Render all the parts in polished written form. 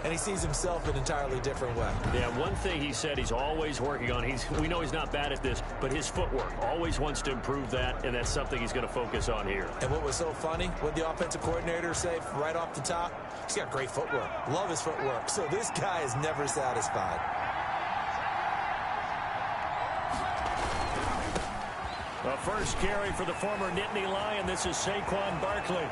and he sees himself an entirely different way. Yeah, one thing he said he's always working on, we know he's not bad at this, but his footwork, always wants to improve that, and that's something he's going to focus on here. And what was so funny, what the offensive coordinator say right off the top, he's got great footwork. Love his footwork. So this guy is never satisfied. The first carry for the former Nittany Lion. This is Saquon Barkley.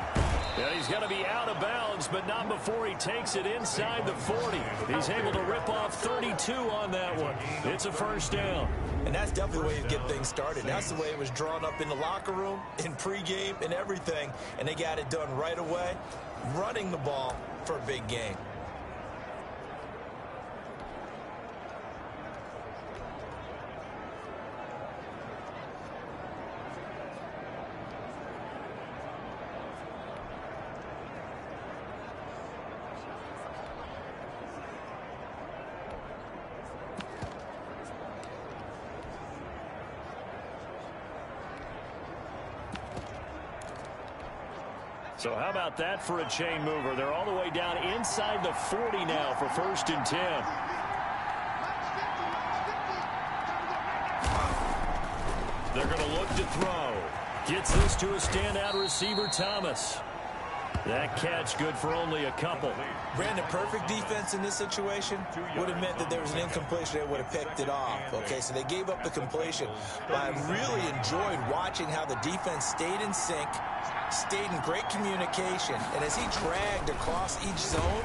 Yeah, he's going to be out of bounds, but not before he takes it inside the 40. He's able to rip off 32 on that one. It's a first down. And that's definitely the way you get things started. That's the way it was drawn up in the locker room, in pregame, and everything. And they got it done right away, running the ball for a big game. So how about that for a chain mover? They're all the way down inside the 40 now for 1st and 10. They're going to look to throw. Gets this to a standout receiver, Thomas. That catch good for only a couple. Ran the perfect defense in this situation. Would have meant that there was an incompletion. They would have picked it off. Okay, so they gave up the completion. But I really enjoyed watching how the defense stayed in sync, stayed in great communication. And as he dragged across each zone,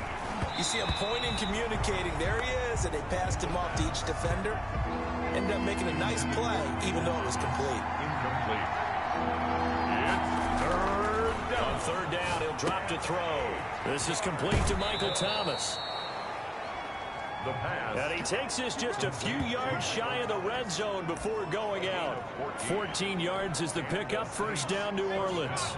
you see him pointing, communicating. There he is, and they passed him off to each defender. Ended up making a nice play, even though it was complete. Incomplete. On 3rd down, he'll drop to throw. This is complete to Michael Thomas. The pass. And he takes this just a few yards shy of the red zone before going out. 14 yards is the pickup. 1st down, New Orleans.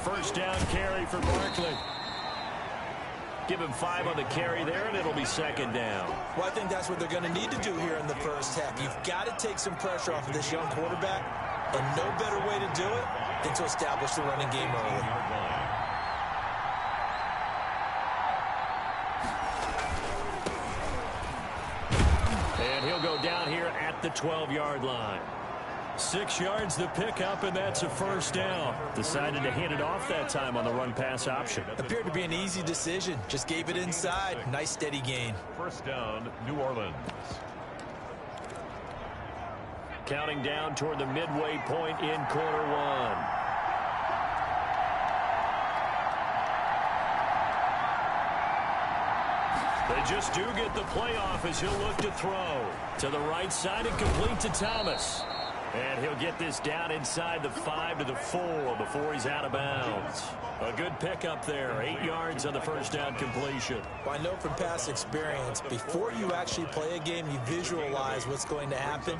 First down carry for Barkley. Give him 5 on the carry there, and it'll be 2nd down. Well, I think that's what they're going to need to do here in the first half. You've got to take some pressure off of this young quarterback, and no better way to do it than to establish the running game early. And he'll go down here at the 12-yard line. 6 yards the pickup, and that's a 1st down. Decided to hand it off that time on the run-pass option. Appeared to be an easy decision. Just gave it inside. Nice, steady gain. 1st down, New Orleans. Counting down toward the midway point in quarter 1. They just do get the playoff as he'll look to throw. To the right side and complete to Thomas. And he'll get this down inside the 5 to the 4 before he's out of bounds. A good pickup there. 8 yards on the 1st down completion. Well, I know from past experience, before you actually play a game, you visualize what's going to happen.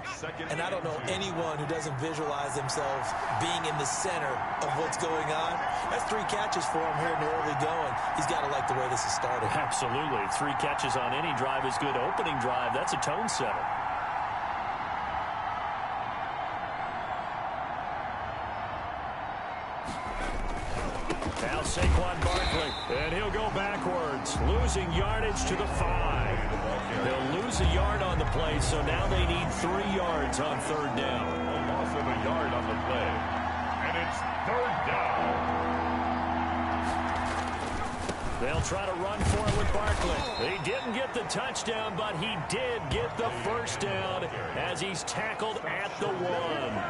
And I don't know anyone who doesn't visualize themselves being in the center of what's going on. That's 3 catches for him here in the early going. He's got to like the way this has started. Absolutely. 3 catches on any drive is good. Opening drive, that's a tone setter. Now Saquon Barkley, and he'll go backwards, losing yardage to the 5. They'll lose a yard on the play, so now they need 3 yards on 3rd down. A loss of a yard on the play, and it's 3rd down. They'll try to run for it with Barkley. He didn't get the touchdown, but he did get the 1st down as he's tackled at the 1.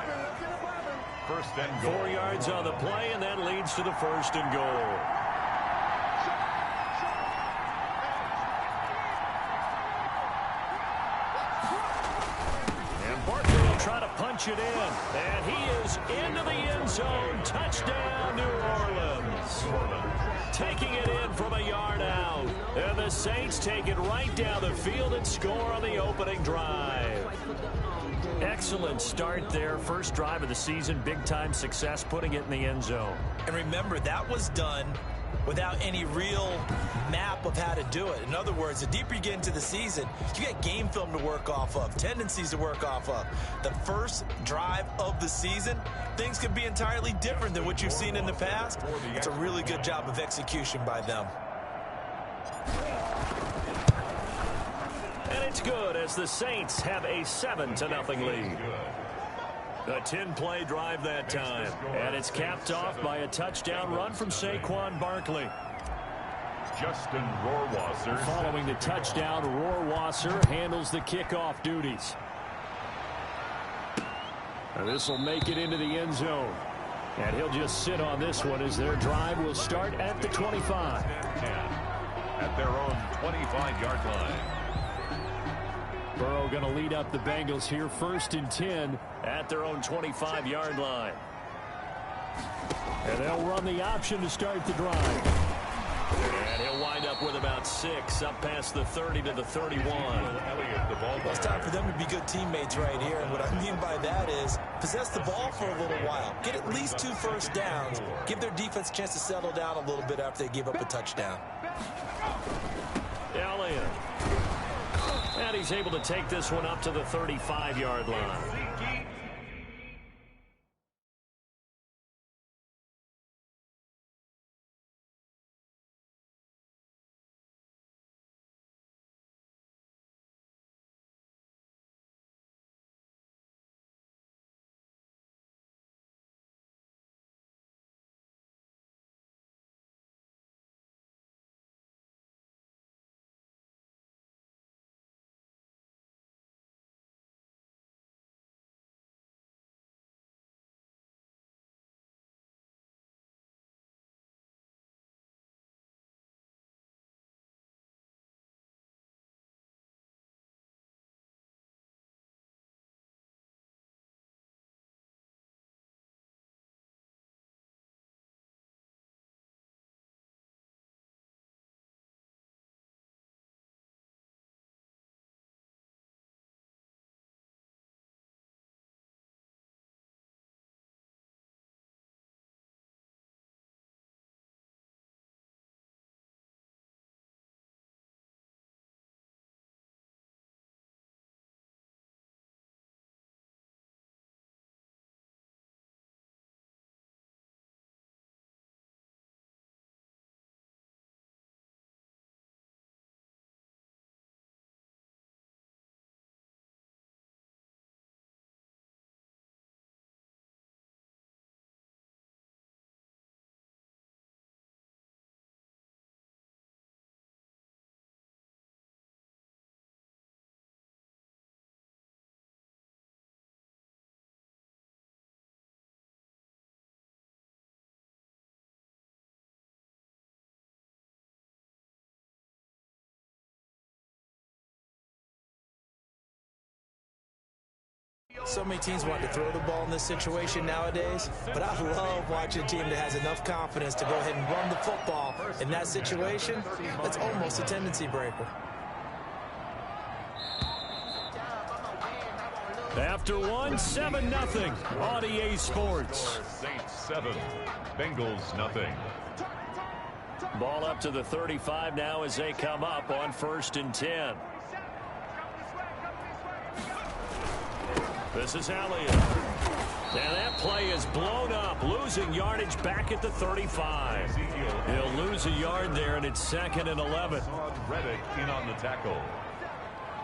1st and goal. 4 yards on the play, and that leads to the 1st and goal. And Barkley will try to punch it in. And he is into the end zone. Touchdown, New Orleans. Taking it in from a yard out. And the Saints take it right down the field and score on the opening drive. Excellent start there. First drive of the season. Big-time success putting it in the end zone. And remember, that was done without any real map of how to do it. In other words, the deeper you get into the season, you got game film to work off of, tendencies to work off of. The first drive of the season, things can be entirely different than what you've seen in the past. It's a really good job of execution by them. And it's good as the Saints have a 7-0 lead. A 10-play drive that time. And it's capped off by a touchdown run from Saquon Barkley. Justin Rohrwasser. Following the touchdown, Rohrwasser handles the kickoff duties. This will make it into the end zone. And he'll just sit on this one as their drive will start at the 25. At their own 25-yard line. Burrow going to lead up the Bengals here, 1st and 10 at their own 25-yard line. And they'll run the option to start the drive. And he'll wind up with about 6 up past the 30 to the 31. Well, it's time for them to be good teammates right here. And what I mean by that is possess the ball for a little while. Get at least 2 first downs. Give their defense a chance to settle down a little bit after they give up a touchdown. Elliott. And he's able to take this one up to the 35-yard line. So many teams want to throw the ball in this situation nowadays, but I love watching a team that has enough confidence to go ahead and run the football in that situation. That's almost a tendency breaker. After one, 7-0 on EA Sports. Saints 7, Bengals nothing. Ball up to the 35 now as they come up on 1st and 10. This is Elliott. And that play is blown up, losing yardage back at the 35. He'll lose a yard there, and it's 2nd and 11. Reddick in on the tackle.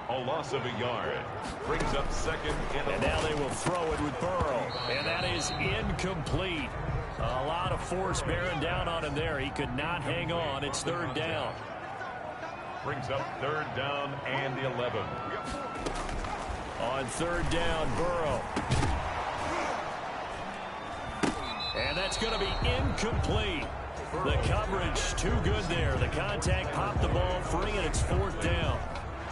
A loss of a yard. Brings up 2nd and 11. And now they will throw it with Burrow. And that is incomplete. A lot of force bearing down on him there. He could not hang on. It's 3rd down. Brings up 3rd down and 11. On 3rd down, Burrow. And that's going to be incomplete. The coverage too good there. The contact popped the ball free, and it's 4th down.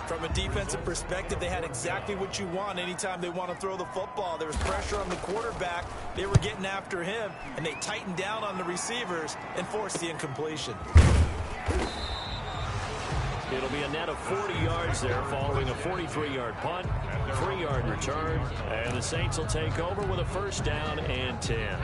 From a defensive perspective, they had exactly what you want anytime they want to throw the football. There was pressure on the quarterback. They were getting after him, and they tightened down on the receivers and forced the incompletion. It'll be a net of 40 yards there following a 43-yard punt, 3-yard return, and the Saints will take over with a first down and 10.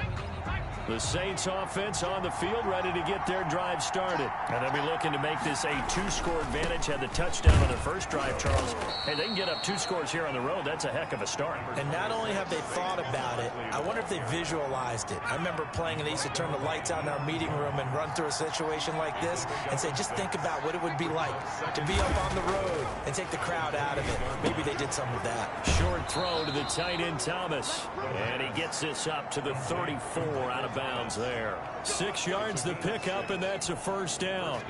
The Saints offense on the field ready to get their drive started. And they'll be looking to make this a 2-score advantage. Had the touchdown on their first drive, Charles. Hey, they can get up 2 scores here on the road. That's a heck of a start. And not only have they thought about it, I wonder if they visualized it. I remember playing and they used to turn the lights out in our meeting room and run through a situation like this and say, just think about what it would be like to be up on the road and take the crowd out of it. Maybe they did some of that. Short throw to the tight end, Thomas. And he gets this up to the 34 out of bounds there. 6 yards the pickup, and that's a first down.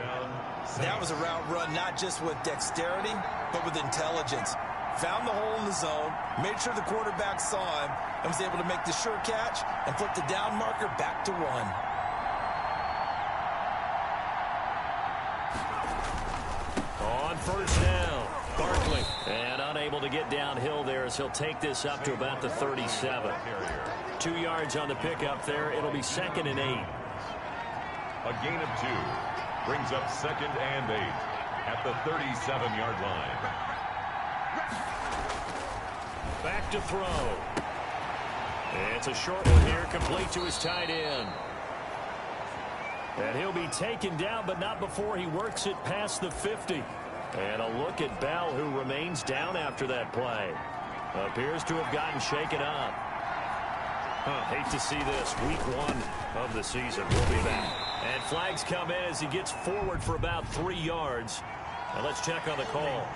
That was a route run not just with dexterity, but with intelligence. Found the hole in the zone, made sure the quarterback saw him, and was able to make the sure catch and flip the down marker back to 1. On first down, Barkley. And unable to get downhill there as he'll take this up to about the 37. 2 yards on the pickup there. It'll be 2nd and 8. A gain of 2 brings up 2nd and 8 at the 37-yard line. Back to throw. It's a short one here, complete to his tight end. And he'll be taken down, but not before he works it past the 50. And a look at Bell, who remains down after that play. Appears to have gotten shaken up. Hate to see this. Week 1 of the season. We'll be back. And flags come in as he gets forward for about 3 yards. And let's check on the call.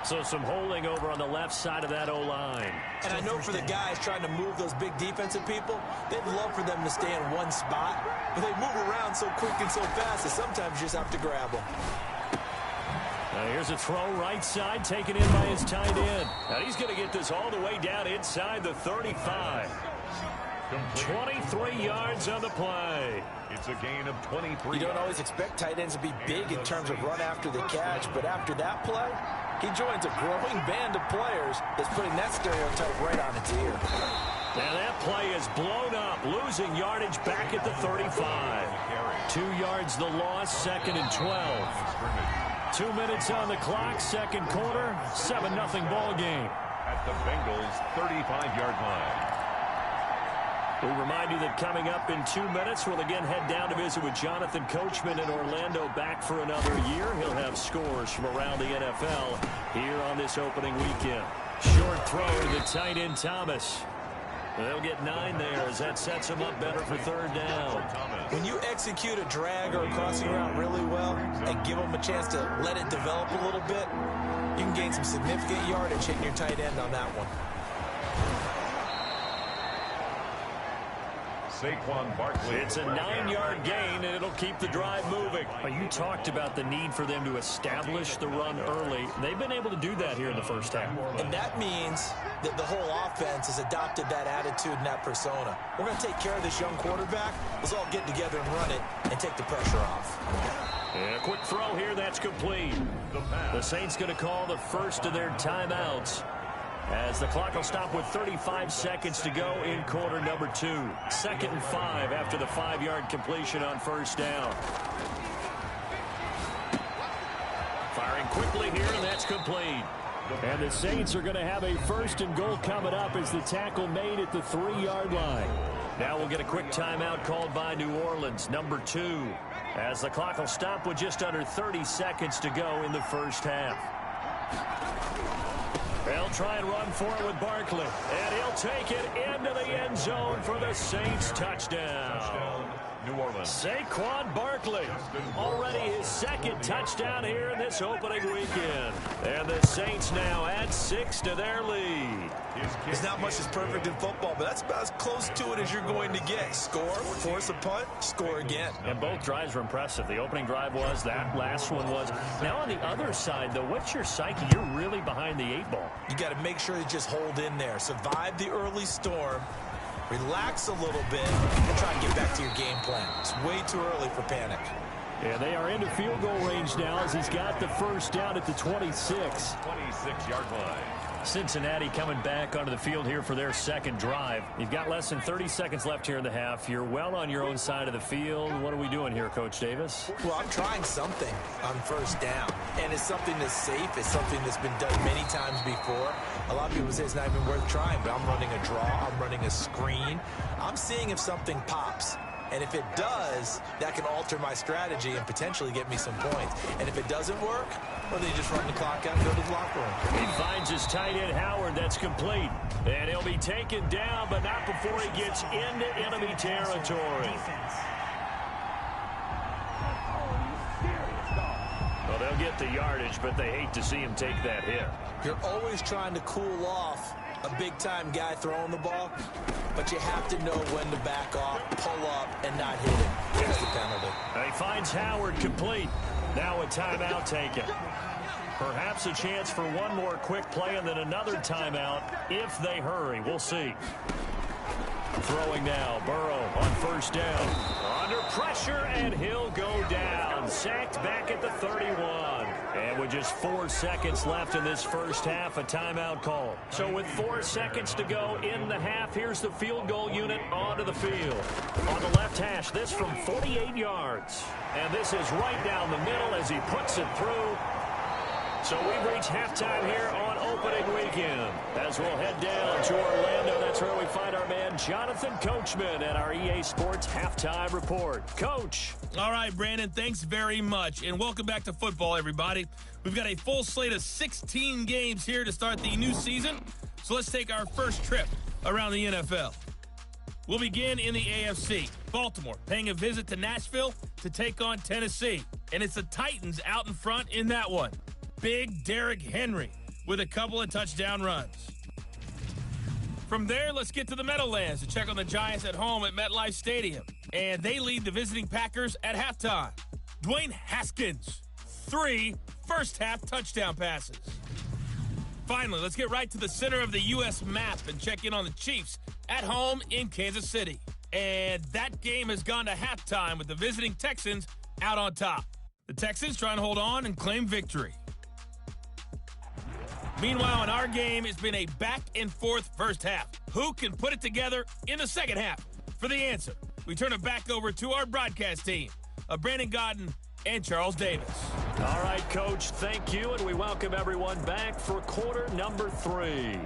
So some holding over on the left side of that O-line. And I know for the guys trying to move those big defensive people, they'd love for them to stay in one spot, but they move around so quick and so fast that sometimes you just have to grab them. Now here's a throw right side, taken in by his tight end. Now he's going to get this all the way down inside the 35. 23 yards on the play. It's a gain of 23. You don't always expect tight ends to be big in terms of run after the catch, but after that play, he joins a growing band of players that's putting that stereotype right on its ear. Now that play is blown up, losing yardage back at the 35. 2 yards the loss, 2nd and 12. 2 minutes on the clock, second quarter, 7-0 ball game. At the Bengals' 35-yard line. We remind you that coming up in 2 minutes, we'll again head down to visit with Jonathan Coachman in Orlando, back for another year. He'll have scores from around the NFL here on this opening weekend. Short throw to the tight end, Thomas. They'll get 9 there as that sets him up better for 3rd down. When you execute a drag or a crossing route really well and give them a chance to let it develop a little bit, you can gain some significant yardage hitting your tight end on that one. Saquon Barkley. It's a 9-yard gain, and it'll keep the drive moving. You talked about the need for them to establish the run early. They've been able to do that here in the first half. And that means that the whole offense has adopted that attitude and that persona. We're going to take care of this young quarterback. Let's all get together and run it and take the pressure off. And a quick throw here, that's complete. The Saints going to call the first of their timeouts, as the clock will stop with 35 seconds to go in quarter number 2. 2nd and 5 after the 5-yard completion on first down. Firing quickly here, and that's complete. And the Saints are going to have a 1st and goal coming up as the tackle made at the 3-yard line. Now we'll get a quick timeout called by New Orleans, number 2, as the clock will stop with just under 30 seconds to go in the first half. They'll try and run for it with Barkley, and he'll take it into the end zone for the Saints touchdown. New Orleans. Saquon Barkley, already his 2nd touchdown here in this opening weekend. And the Saints now add 6 to their lead. There's not much that's perfect in football, but that's about as close to it as you're going to get. Score, force a punt, score again. And both drives were impressive. The opening drive was, that last one was. Now on the other side, though, what's your psyche? You're really behind the 8 ball. You got to make sure you just hold in there. Survive the early storm. Relax a little bit and try and get back to your game plan. It's way too early for panic. Yeah, they are into field goal range now as he's got the first down at the 26. 26-yard line. Cincinnati coming back onto the field here for their second drive. You've got less than 30 seconds left here in the half. You're well on your own side of the field. What are we doing here, Coach Davis? Well, I'm trying something on first down, and it's something that's safe. It's something that's been done many times before. A lot of people say it's not even worth trying, but I'm running a draw. I'm running a screen. I'm seeing if something pops. And if it does, that can alter my strategy and potentially get me some points. And if it doesn't work, well, then you just run the clock out and go to the locker room. He finds his tight end, Howard. That's complete. And he'll be taken down, but not before he gets into enemy territory. Well, they'll get the yardage, but they hate to see him take that hit. You're always trying to cool off a big-time guy throwing the ball, but you have to know when to back off, pull up, and not hit him. There's the penalty. He finds Howard complete. Now a timeout taken. Perhaps a chance for one more quick play and then another timeout if they hurry. We'll see. Throwing now, Burrow on first down. Under pressure, and he'll go down. Sacked back at the 31. And with just 4 seconds left in this first half, a timeout call. So with 4 seconds to go in the half, here's the field goal unit onto the field. On the left hash, this from 48 yards. And this is right down the middle as he puts it through. So we've reached halftime here on opening weekend. As we'll head down to Orlando, that's where we find our man Jonathan Coachman at our EA Sports Halftime Report. Coach. All right, Brandon, thanks very much. And welcome back to football, everybody. We've got a full slate of 16 games here to start the new season. So let's take our first trip around the NFL. We'll begin in the AFC. Baltimore paying a visit to Nashville to take on Tennessee. And it's the Titans out in front in that one. Big Derrick Henry with a couple of touchdown runs. From there, let's get to the Meadowlands to check on the Giants at home at MetLife Stadium. And they lead the visiting Packers at halftime. Dwayne Haskins, 3 first-half touchdown passes. Finally, let's get right to the center of the U.S. map and check in on the Chiefs at home in Kansas City. And that game has gone to halftime with the visiting Texans out on top. The Texans trying to hold on and claim victory. Meanwhile, in our game, it's been a back-and-forth first half. Who can put it together in the second half? For the answer, we turn it back over to our broadcast team of Brandon Godden and Charles Davis. All right, Coach, thank you, and we welcome everyone back for quarter number 3.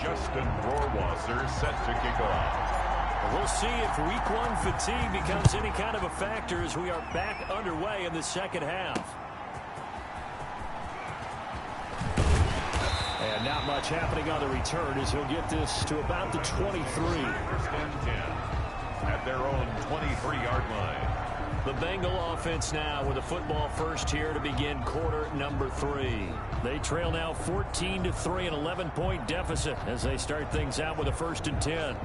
Justin Rohrwasser set to kick off. We'll see if week 1 fatigue becomes any kind of a factor as we are back underway in the second half. And not much happening on the return as he'll get this to about the 23. First and 10 at their own 23-yard line. The Bengal offense now with a football first here to begin quarter number 3. They trail now 14-3, an 11-point deficit as they start things out with a 1st and 10.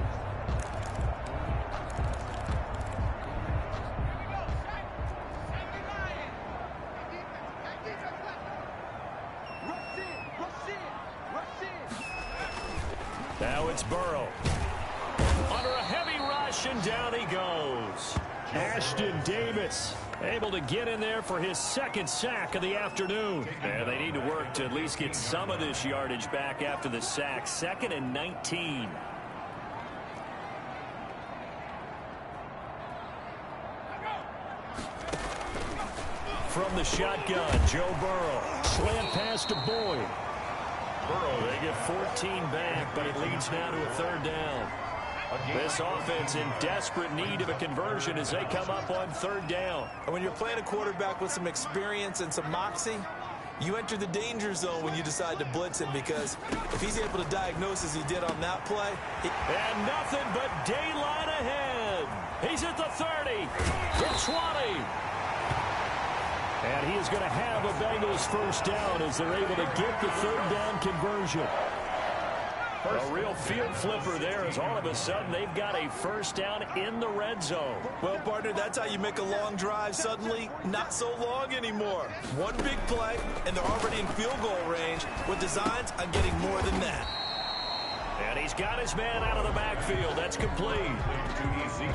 Now it's Burrow. Under a heavy rush, and down he goes. Ashton Davis able to get in there for his 2nd sack of the afternoon. And they need to work to at least get some of this yardage back after the sack. 2nd and 19. From the shotgun, Joe Burrow. Slant pass to Boyd. Burrow, they get 14 back, but it leads now to a 3rd down. This offense in desperate need of a conversion as they come up on third down. And when you're playing a quarterback with some experience and some moxie, you enter the danger zone when you decide to blitz him, because if he's able to diagnose as he did on that play. And nothing but daylight ahead. He's at the 30, the 20. And he is going to have a Bengals first down as they're able to get the third down conversion. A real field flipper there as all of a sudden they've got a first down in the red zone. Well, partner, that's how you make a long drive suddenly not so long anymore. One big play, and they're already in field goal range with designs on getting more than that. And he's got his man out of the backfield. That's complete.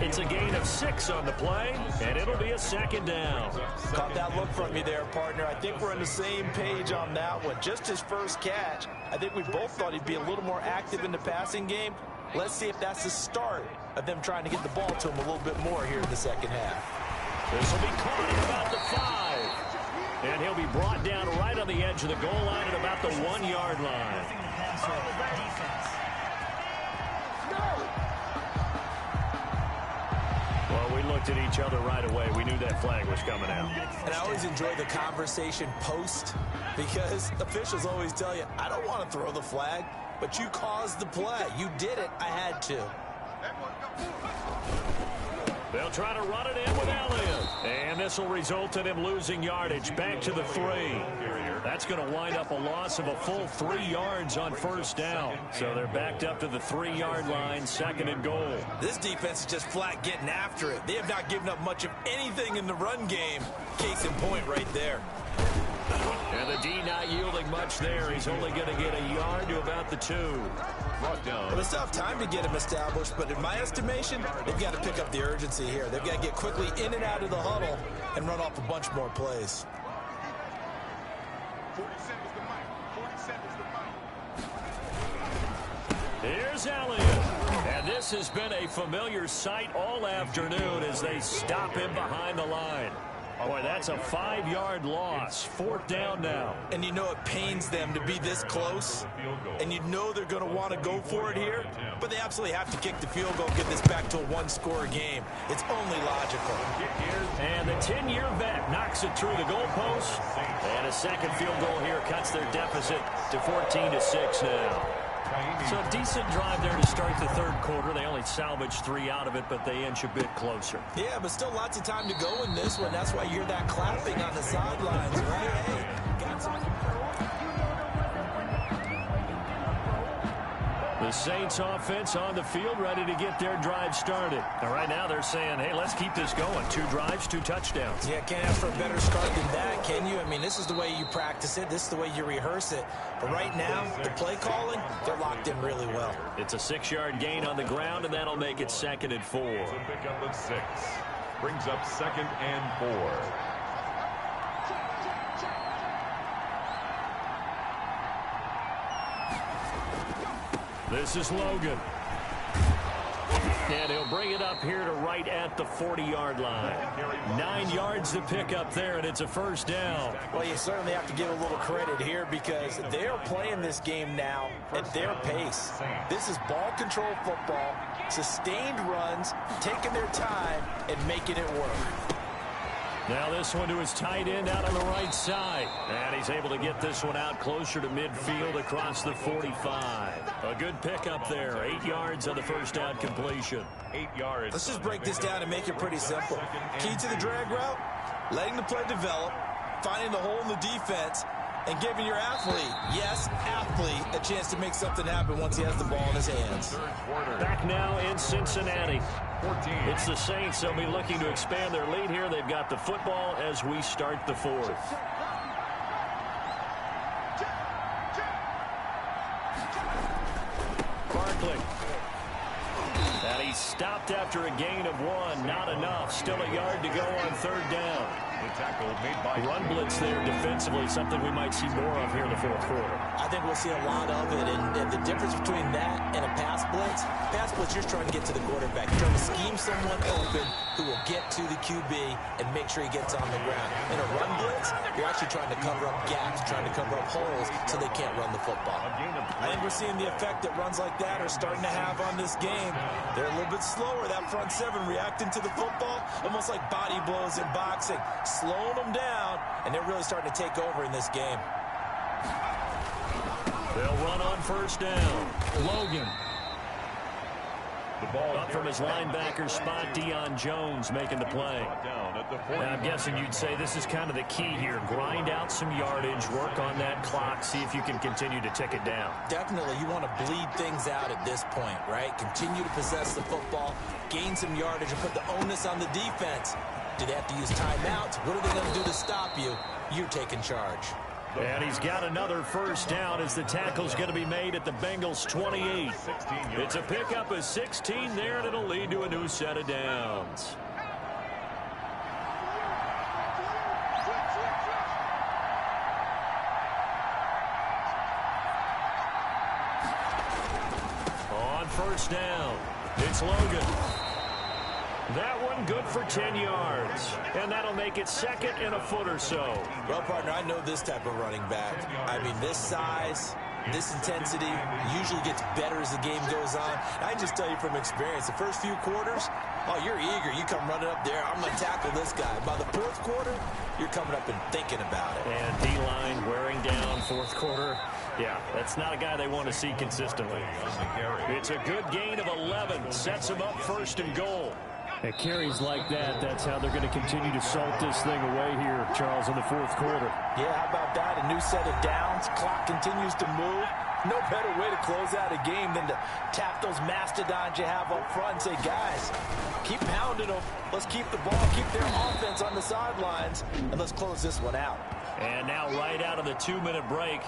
It's a gain of 6 on the play, and it'll be a second down. Caught that look from you there, partner. I think we're on the same page on that one. Just his first catch. I think we both thought he'd be a little more active in the passing game. Let's see if that's the start of them trying to get the ball to him a little bit more here in the second half. This will be caught at about the 5. And he'll be brought down right on the edge of the goal line at about the 1-yard line. Well, we looked at each other right away. We knew that flag was coming out. And I always enjoy the conversation post, because officials always tell you, I don't want to throw the flag, but you caused the play. You did it. I had to. They'll try to run it in with Elliott. And this will result in him losing yardage back to the 3. That's going to wind up a loss of a full 3 yards on first down. So they're backed up to the 3-yard line, second and goal. This defense is just flat getting after it. They have not given up much of anything in the run game. Case in point right there. And the D not yielding much there. He's only going to get a yard to about the 2. Well, they still have time to get him established, but in my estimation, they've got to pick up the urgency here. They've got to get quickly in and out of the huddle and run off a bunch more plays. Here's Elliott. And this has been a familiar sight all afternoon as they stop him behind the line. Boy, that's a 5-yard loss. 4th down now. And you know it pains them to be this close. And you know they're going to want to go for it here. But they absolutely have to kick the field goal and get this back to a 1-score game. It's only logical. And the 10-year vet knocks it through the goalpost. And a second field goal here cuts their deficit to 14-6 now. So a decent drive there to start the third quarter. They only salvaged 3 out of it, but they inch a bit closer. Yeah, but still lots of time to go in this one. That's why you hear that clapping on the sidelines, right? Hey, got some. The Saints offense on the field ready to get their drive started. And right now they're saying, hey, let's keep this going. 2 drives, 2 touchdowns. Yeah, can't ask for a better start than that, can you? I mean, this is the way you practice it. This is the way you rehearse it. But right now, the play calling, they're locked in really well. It's a 6-yard gain on the ground, and that'll make it 2nd and 4. So pick up of 6. Brings up 2nd and 4. This is Logan. And he'll bring it up here to right at the 40-yard line. 9 yards to pick up there, and it's a first down. Well, you certainly have to give a little credit here because they're playing this game now at their pace. This is ball control football, sustained runs, taking their time, and making it work. Now this one to his tight end out on the right side. And he's able to get this one out closer to midfield across the 45. A good pickup there. 8 yards on the first down completion. 8 yards. Let's just break this down and make it pretty simple. Key to the drag route, letting the play develop, finding the hole in the defense, and giving your athlete, yes, athlete, a chance to make something happen once he has the ball in his hands. Back now in Cincinnati. 14. It's the Saints. They'll be looking to expand their lead here. They've got the football as we start the 4th. Barkley. And he stopped after a gain of 1. Not enough. Still a yard to go on 3rd down. The tackle made by Run blitz there defensively, something we might see more of here in the fourth quarter. I think we'll see a lot of it, and the difference between that and a pass blitz, you're trying to get to the quarterback. You're trying to scheme someone open who will get to the QB and make sure he gets on the ground. In a run blitz, you're actually trying to cover up gaps, trying to cover up holes so they can't run the football. I think we're seeing the effect that runs like that are starting to have on this game. They're a little bit slower, that front seven reacting to the football, almost like body blows in boxing, slowing them down, and they're really starting to take over in this game. They'll run on first down. Logan. the ball. Up from his linebacker spot, Deion Jones making the play. Now, I'm guessing you'd say this is kind of the key here. Grind out some yardage, work on that clock, see if you can continue to tick it down. Definitely, you want to bleed things out at this point, right? Continue to possess the football, gain some yardage, and put the onus on the defense. Do they have to use timeouts? What are they going to do to stop you? You're taking charge. And he's got another first down as the tackle's going to be made at the Bengals' 28. It's a pickup of 16 there, and it'll lead to a new set of downs. On first down, it's Logan. That one good for 10 yards, and that'll make it second and a foot or so. Well, partner, I know this type of running back. I mean, this size, this intensity usually gets better as the game goes on. I just tell you from experience, the first few quarters, oh, you're eager. You come running up there, I'm going to tackle this guy. By the fourth quarter, you're coming up and thinking about it. And D-line wearing down fourth quarter. Yeah, that's not a guy they want to see consistently. It's a good gain of 11. Sets him up first and goal. At carries like that, that's how they're going to continue to salt this thing away here, Charles, in the fourth quarter. Yeah, how about that? A new set of downs. Clock continues to move. No better way to close out a game than to tap those mastodons you have up front and say, guys, keep pounding them. Let's keep the ball, keep their offense on the sidelines, and let's close this one out. And now right out of the 2-minute break,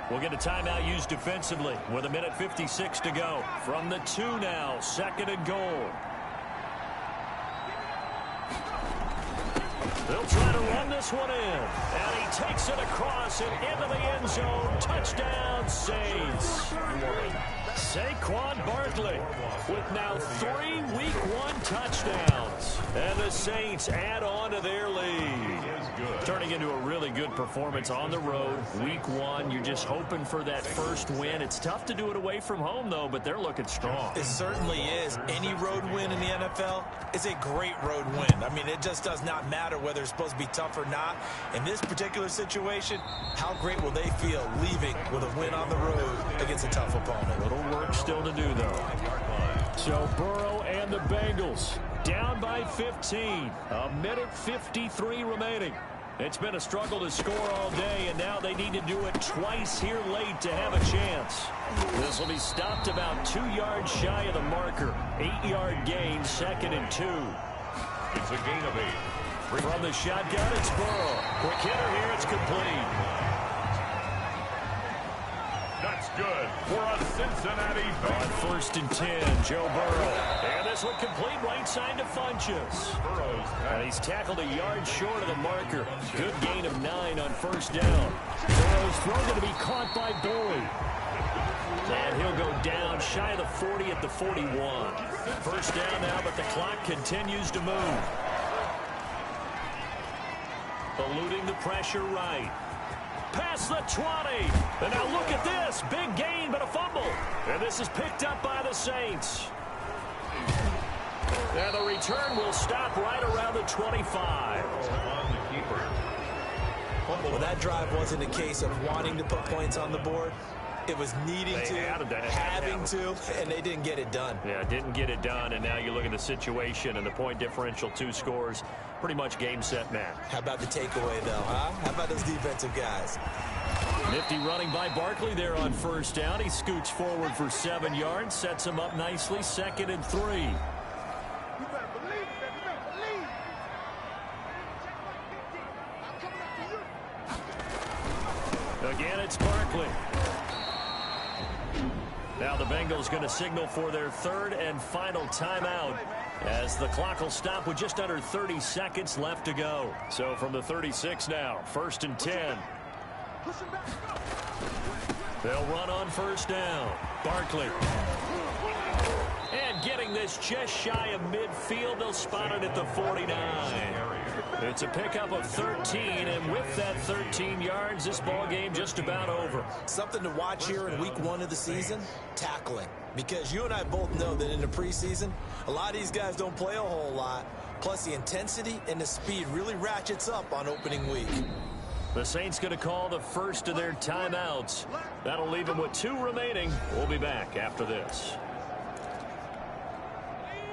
we'll get a timeout used defensively with 1:56 to go. From the 2 now, second and goal. They'll try to run this one in. And he takes it across and into the end zone. Touchdown, Saints. Saquon Barkley with now 3 Week 1 touchdowns. And the Saints add on to their lead. Turning into a really good performance on the road. Week 1, you're just hoping for that first win. It's tough to do it away from home, though, but they're looking strong. It certainly is. Any road win in the NFL is a great road win. I mean, it just does not matter whether it's supposed to be tough or not. In this particular situation, how great will they feel leaving with a win on the road against a tough opponent? A little work still to do, though. So Burrow and the Bengals down by 15. 1:53 remaining. It's been a struggle to score all day, and now they need to do it twice here late to have a chance. This will be stopped about 2 yards shy of the marker. 8-yard gain, second and 2. It's a gain of 8. From the shotgun, it's Burrow. Quick hitter here, it's complete. That's good for a Cincinnati Bengals. On first and 10, Joe Burrow. And this one complete right side to Funchess. And he's tackled a yard short of the marker. Good gain of 9 on first down. Burrow's throw going to be caught by Boyd. And he'll go down shy of the 40 at the 41. First down now, but the clock continues to move. Eluding the pressure right. Past the 20. And now look at this. Big gain, but a fumble. And this is picked up by the Saints. And the return will stop right around the 25. Well, that drive wasn't a case of wanting to put points on the board. It was needing to, having to, and they didn't get it done. Yeah, didn't get it done, and now you look at the situation and the point differential, 2 scores, pretty much game, set, match. How about the takeaway, though, huh? How about those defensive guys? Nifty running by Barkley there on first down. He scoots forward for 7 yards, sets him up nicely, second and 3. Again, it's Barkley. Now the Bengals going to signal for their 3rd and final timeout as the clock will stop with just under 30 seconds left to go. So from the 36 now, 1st and 10. They'll run on 1st down. Barkley. And getting this just shy of midfield, they'll spot it at the 49. It's a pickup of 13, and with that 13 yards, this ball game just about over. Something to watch here in week 1 of the season, tackling. Because you and I both know that in the preseason, a lot of these guys don't play a whole lot. Plus, the intensity and the speed really ratchets up on opening week. The Saints going to call the first of their timeouts. That'll leave them with 2 remaining. We'll be back after this.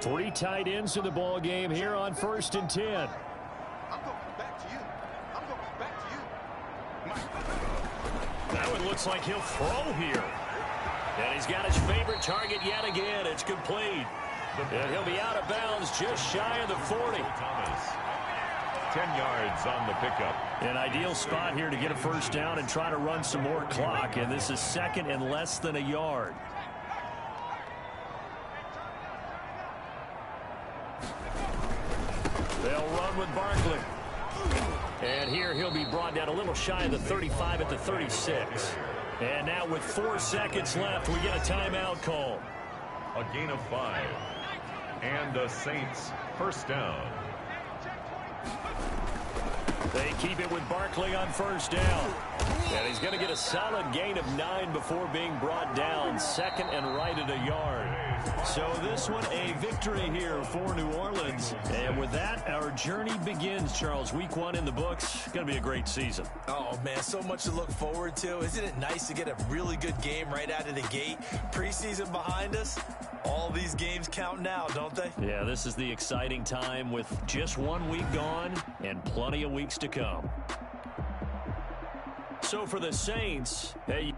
3 tight ends in the ball game here on 1st and 10. I'm going back to you. I'm going back to you. That one looks like he'll throw here. And he's got his favorite target yet again. It's complete. And he'll be out of bounds just shy of the 40. Thomas. 10 yards on the pickup. An ideal spot here to get a 1st down and try to run some more clock. And this is 2nd and less than a yard. They'll run with Barkley. And here he'll be brought down a little shy of the 35 at the 36. And now with 4 seconds left, we get a timeout call. A gain of 5. And the Saints 1st down. They keep it with Barkley on 1st down. And he's going to get a solid gain of 9 before being brought down. 2nd and right at a yard. So this one a victory here for New Orleans. And with that, our journey begins, Charles. Week 1 in the books. Going to be a great season. Oh, man, so much to look forward to. Isn't it nice to get a really good game right out of the gate? Preseason behind us. All these games count now, don't they? Yeah, this is the exciting time with just 1 week gone and plenty of weeks to come. So for the Saints, hey...